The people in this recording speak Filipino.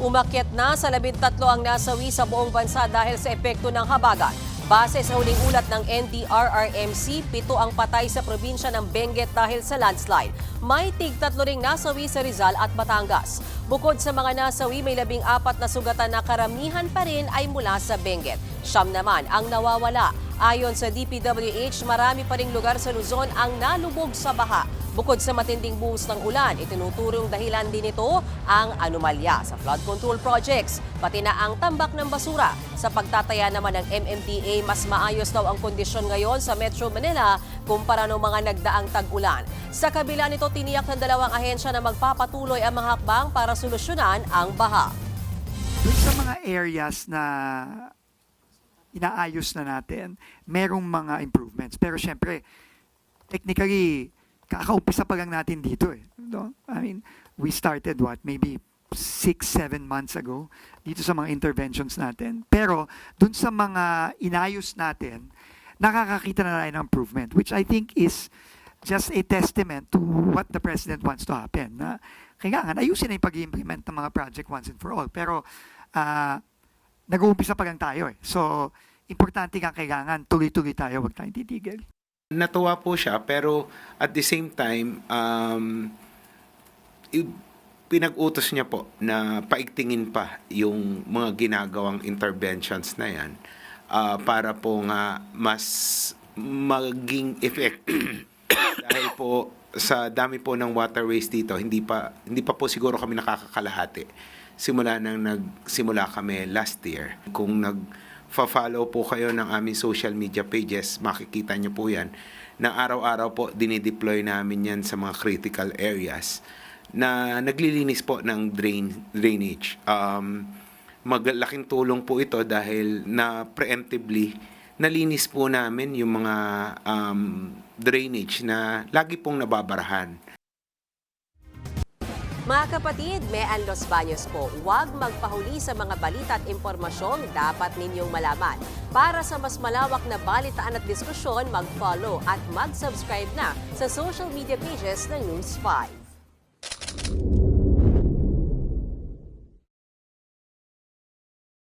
Umakyat na sa 13 ang nasawi sa buong bansa dahil sa epekto ng habagat. Base sa huling ulat ng NDRRMC, 7 ang patay sa probinsya ng Benguet dahil sa landslide. May tig-3 ring nasawi sa Rizal at Batangas. Bukod sa mga nasawi, may 14 na sugatan na karamihan pa rin ay mula sa Benguet. 9 naman ang nawawala. Ayon sa DPWH, marami pa ring lugar sa Luzon ang nalubog sa baha. Bukod sa matinding buhos ng ulan, itinuturong dahilan din ito ang anomalya sa flood control projects, pati na ang tambak ng basura. Sa pagtataya naman ng MMDA, mas maayos daw ang kondisyon ngayon sa Metro Manila kumpara ng mga nagdaang tag-ulan. Sa kabila nito, tiniyak ng dalawang ahensya na magpapatuloy ang mga hakbang para solusyonan ang baha. Dun sa mga areas na inaayos na natin, merong mga improvements. Pero syempre, technically, kakaumpisa pa lang natin dito eh. No? I mean, we started maybe 6-7 months ago dito sa mga interventions natin. Pero dun sa mga inayos natin, nakakakita na tayo ng improvement, which I think is just a testament to what the President wants to happen. Na kailangan ayusin na yung pag-implement ng mga project once and for all. Pero nag-uumpisa pa lang tayo eh. So, importante nga kailangan tuloy-tuloy tayo, huwag tayong titigil. Natuwa po siya, pero at the same time, pinag-utos niya po na paigtingin pa yung mga ginagawang interventions na yan para po nga mas maging effective. Dahil po sa dami po ng waterways dito, hindi pa po siguro kami nakakakalahati. Simula nang nagsimula kami last year. Kung follow po kayo ng aming social media pages, makikita nyo po yan, na araw-araw po dinideploy namin yan sa mga critical areas na naglilinis po ng drainage. Maglaking tulong po ito dahil na preemptively nalinis po namin yung mga drainage na lagi pong nababarahan. Mga kapatid, Mean Los Baños po, huwag magpahuli sa mga balita at impormasyong dapat ninyong malaman. Para sa mas malawak na balitaan at diskusyon, mag-follow at mag-subscribe na sa social media pages ng News 5.